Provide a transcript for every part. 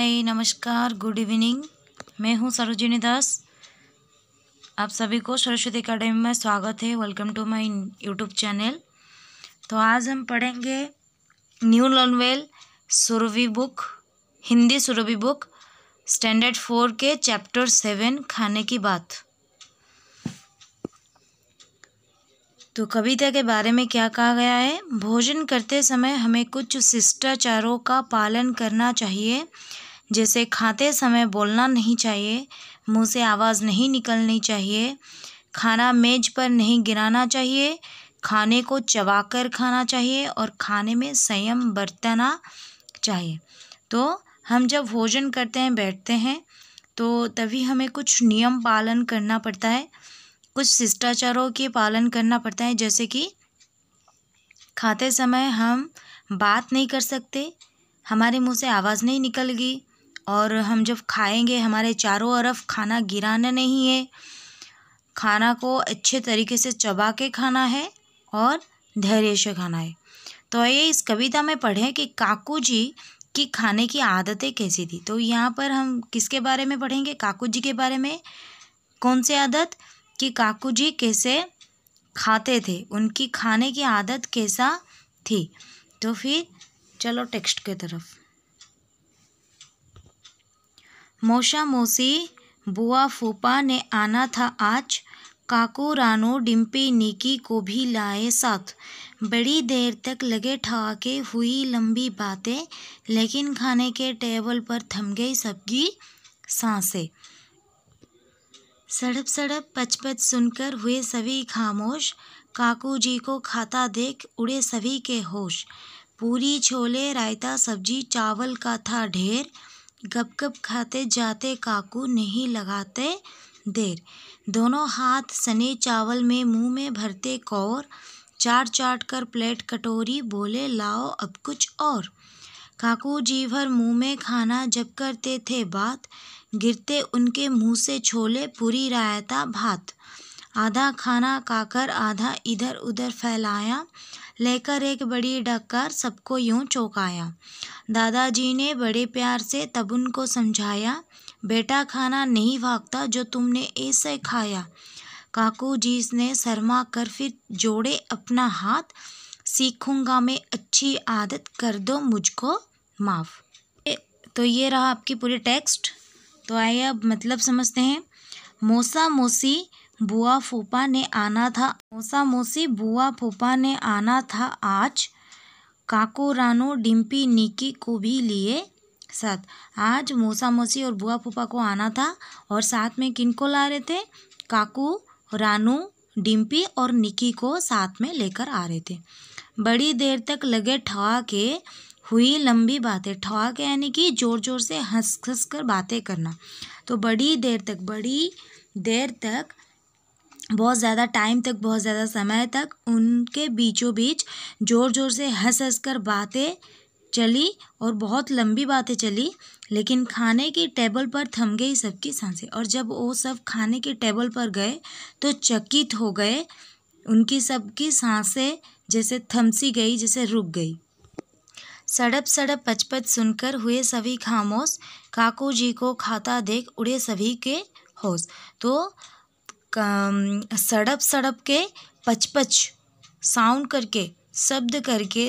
हाय नमस्कार good evening. मैं हूँ सरोजिनी दास। आप सभी को सरस्वती अकेडमी में स्वागत है। Welcome to my YouTube channel. तो आज हम पढ़ेंगे new novel Surabhi book, Hindi Surabhi book standard 4 के चैप्टर 7 खाने की बात। तो कविता के बारे में क्या कहा गया है? भोजन करते समय हमें कुछ शिष्टाचारों का पालन करना चाहिए, जैसे खाते समय बोलना नहीं चाहिए, मुंह से आवाज़ नहीं निकलनी चाहिए, खाना मेज पर नहीं गिराना चाहिए, खाने को चबाकर खाना चाहिए और खाने में संयम बरतना चाहिए। तो हम जब भोजन करते हैं, बैठते हैं, तो तभी हमें कुछ नियम पालन करना पड़ता है, कुछ शिष्टाचारों के पालन करना पड़ता है। जैसे कि खाते समय हम बात नहीं कर सकते, हमारे मुंह से आवाज़ नहीं निकलेगी, और हम जब खाएंगे हमारे चारों तरफ खाना गिराना नहीं है, खाना को अच्छे तरीके से चबा के खाना है और धैर्य से खाना है। तो आइए इस कविता में पढ़ें कि काकू जी की खाने की आदतें कैसी थी। तो यहाँ पर हम किसके बारे में पढ़ेंगे? काकू जी के बारे में। कौन सी आदत? कि काकू जी कैसे खाते थे, उनकी खाने की आदत कैसा थी। तो फिर चलो टेक्स्ट के तरफ। मौसा मौसी बुआ फूफा ने आना था आज, काकू रानू डिम्पी निकी को भी लाए साथ। बड़ी देर तक लगे ठहाके, हुई लंबी बातें, लेकिन खाने के टेबल पर थम गई सबकी सांसें। सड़प सड़प पच पच सुनकर हुए सभी खामोश, काकू जी को खाता देख उड़े सभी के होश। पूरी छोले रायता सब्जी चावल का था ढेर, गप गप खाते जाते काकू नहीं लगाते देर। दोनों हाथ सने चावल में मुंह में भरते कौर, चाट चाट कर प्लेट कटोरी बोले लाओ अब कुछ और। काकू जी भर मुंह में खाना जब करते थे बात, गिरते उनके मुंह से छोले पूरी रायता भात। आधा खाना खाकर आधा इधर उधर फैलाया, लेकर एक बड़ी डकार सबको यूं चौंकाया। दादाजी ने बड़े प्यार से तब उनको समझाया, बेटा खाना नहीं भागता जो तुमने ऐसे खाया। काकू जी ने शर्मा कर फिर जोड़े अपना हाथ, सीखूंगा मैं अच्छी आदत कर दो मुझको माफ़। तो ये रहा आपकी पूरी टेक्स्ट। तो आइए अब मतलब समझते हैं। मौसा मौसी बुआ फूफा ने आना था, मौसा मौसी बुआ फूफा ने आना था आज, काकू रानू डिम्पी निकी को भी लिए साथ। आज मौसा मौसी और बुआ फूफा को आना था, और साथ में किनको ला रहे थे? काकू रानू डिम्पी और निकी को साथ में लेकर आ रहे थे। बड़ी देर तक लगे ठहाके, हुई लंबी बातें। ठहाके यानी कि जोर जोर से हंस हंस कर बातें करना। तो बड़ी देर तक बहुत ज़्यादा टाइम तक, बहुत ज़्यादा समय तक उनके बीचों बीच जोर जोर से हंस हंस कर बातें चली, और बहुत लंबी बातें चली, लेकिन खाने की टेबल पर थम गई सबकी सांसें। और जब वो सब खाने की टेबल पर गए तो चकित हो गए, उनकी सबकी सांसें जैसे थम सी गई, जैसे रुक गई। सड़प सड़प पचपच सुनकर हुए सभी खामोश, काकू जी को खाता देख उड़े सभी के होश। तो सड़प सड़प के पचपच साउंड करके,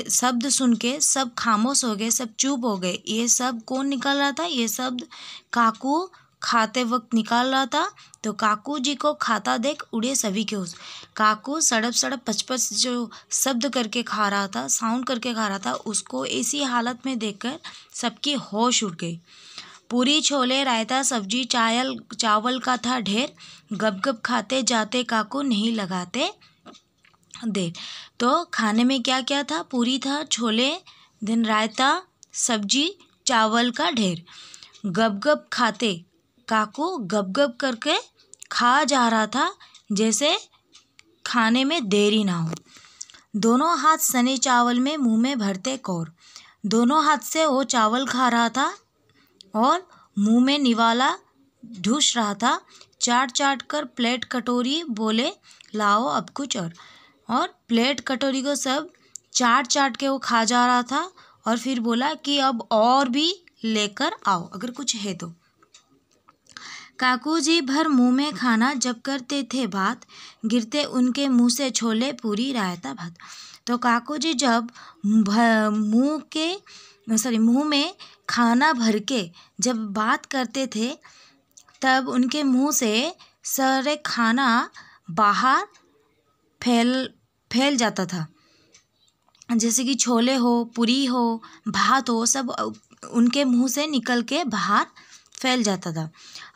शब्द सुन के सब खामोश हो गए, सब चुप हो गए। ये सब कौन निकाल रहा था? ये शब्द काकू खाते वक्त निकाल रहा था। तो काकू जी को खाता देख उड़े सभी के होश। काकू सड़प सड़प पचपच जो शब्द करके खा रहा था, साउंड करके खा रहा था, उसको ऐसी हालत में देखकर सबकी होश उड़ गई। पूरी छोले रायता सब्जी चावल का था ढेर, गप गप खाते जाते काकू नहीं लगाते देर। तो खाने में क्या क्या था? पूरी था, छोले, दिन रायता सब्जी चावल का ढेर। गप गप खाते, काकू गप गप करके खा जा रहा था, जैसे खाने में देरी ना हो। दोनों हाथ सने चावल में मुंह में भरते कौर। दोनों हाथ से वो चावल खा रहा था और मुंह में निवाला ढूस रहा था। चाट चाट कर प्लेट कटोरी बोले लाओ अब कुछ और प्लेट कटोरी को सब चाट चाट के वो खा जा रहा था, और फिर बोला कि अब और भी लेकर आओ, अगर कुछ है तो। काकू जी भर मुंह में खाना जब करते थे बात, गिरते उनके मुंह से छोले पूरी रायता भात। तो काकू जी जब मुंह में खाना भर के जब बात करते थे, तब उनके मुंह से सारे खाना बाहर फैल जाता था। जैसे कि छोले हो, पूरी हो, भात हो, सब उनके मुंह से निकल के बाहर फैल जाता था।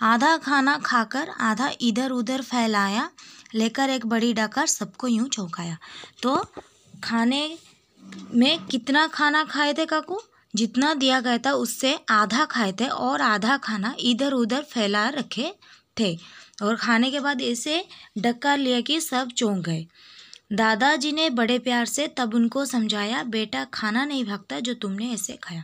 आधा खाना खाकर आधा इधर उधर फैलाया, लेकर एक बड़ी डकार सबको यूं चौंकाया। तो खाने में कितना खाना खाए थे काकू? जितना दिया गया था उससे आधा खाए थे और आधा खाना इधर उधर फैला रखे थे। और खाने के बाद ऐसे डकार लिया कि सब चौंक गए। दादाजी ने बड़े प्यार से तब उनको समझाया, बेटा खाना नहीं भागता जो तुमने ऐसे खाया।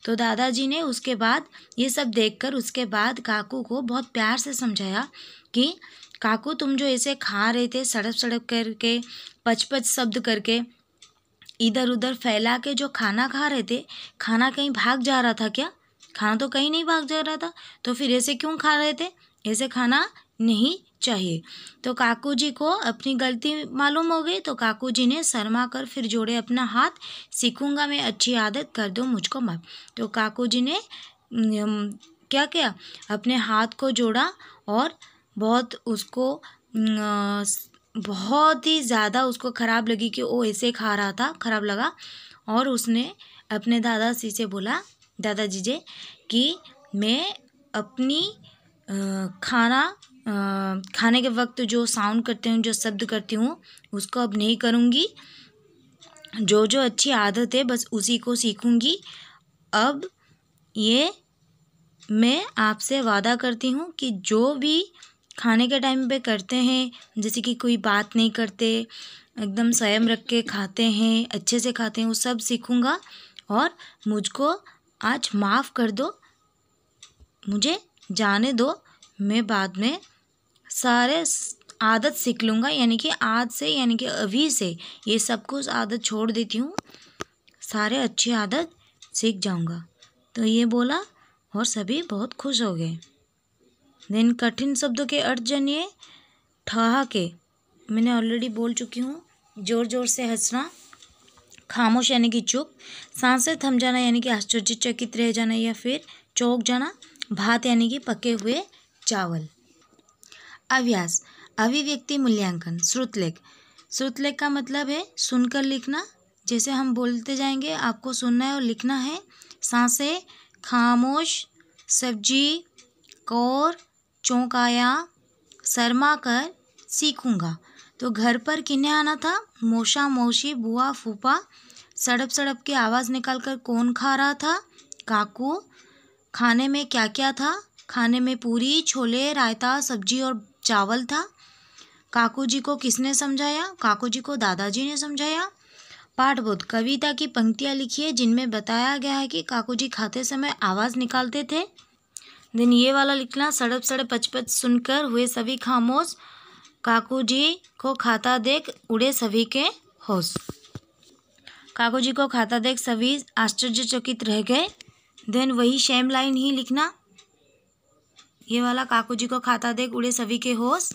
तो दादाजी ने उसके बाद ये सब देखकर उसके बाद काकू को बहुत प्यार से समझाया कि काकू तुम जो ऐसे खा रहे थे सड़प सड़प करके, पच पच शब्द करके, इधर उधर फैला के जो खाना खा रहे थे, खाना कहीं भाग जा रहा था क्या? खाना तो कहीं नहीं भाग जा रहा था, तो फिर ऐसे क्यों खा रहे थे? ऐसे खाना नहीं चाहिए। तो काकू जी को अपनी गलती मालूम हो गई। तो काकू जी ने शर्मा कर फिर जोड़े अपना हाथ, सीखूंगा मैं अच्छी आदत, कर दो मुझको माफ। तो काकू जी ने क्या किया, अपने हाथ को जोड़ा और बहुत ही ज़्यादा उसको ख़राब लगी कि वो ऐसे खा रहा था, ख़राब लगा। और उसने अपने दादाजी से बोला, दादाजी जी कि मैं अपनी खाने के वक्त जो साउंड करती हूँ, जो शब्द करती हूँ, उसको अब नहीं करूँगी। जो जो अच्छी आदत है बस उसी को सीखूँगी। अब ये मैं आपसे वादा करती हूँ कि जो भी खाने के टाइम पे करते हैं, जैसे कि कोई बात नहीं करते, एकदम संयम रख के खाते हैं, अच्छे से खाते हैं, वो सब सीखूँगा। और मुझको आज माफ़ कर दो, मुझे जाने दो, मैं बाद में सारे आदत सीख लूँगा। यानी कि आज से, यानी कि अभी से ये सब कुछ आदत छोड़ देती हूँ, सारे अच्छी आदत सीख जाऊँगा। तो ये बोला और सभी बहुत खुश हो गए। देन कठिन शब्दों के अर्थ जानिए। ठहाके मैंने ऑलरेडी बोल चुकी हूँ। ज़ोर ज़ोर से हंसना, खामोश यानी कि चुप, सांसें थम जाना यानी कि आश्चर्यचकित रह जाना या फिर चौंक जाना, भात यानी कि पके हुए चावल। अभ्यास, अभिव्यक्ति मूल्यांकन। श्रुतलेख, श्रुतलेख का मतलब है सुनकर लिखना। जैसे हम बोलते जाएंगे, आपको सुनना है और लिखना है। सांसें, खामोश, सब्जी, कौर, चौंकाया, शर्मा कर, सीखूंगा। तो घर पर किन्हें आना था? मौसा मौसी, बुआ फूफा। सड़प सड़प की आवाज़ निकालकर कौन खा रहा था? काकू। खाने में क्या क्या था? खाने में पूरी, छोले, रायता, सब्जी और चावल था। काकू जी को किसने समझाया? काकू जी को दादाजी ने समझाया। पाठबोध, कविता की पंक्तियाँ लिखिए जिनमें बताया गया है कि काकू जी खाते समय आवाज़ निकालते थे। देन ये वाला लिखना, सड़प सड़प पच पच सुनकर हुए सभी खामोश, काकू जी को खाता देख उड़े सभी के होश। काकू जी को खाता देख सभी आश्चर्यचकित रह गए। देन वही सेम लाइन ही लिखना, ये वाला, काकू जी को खाता देख उड़े सभी के होश।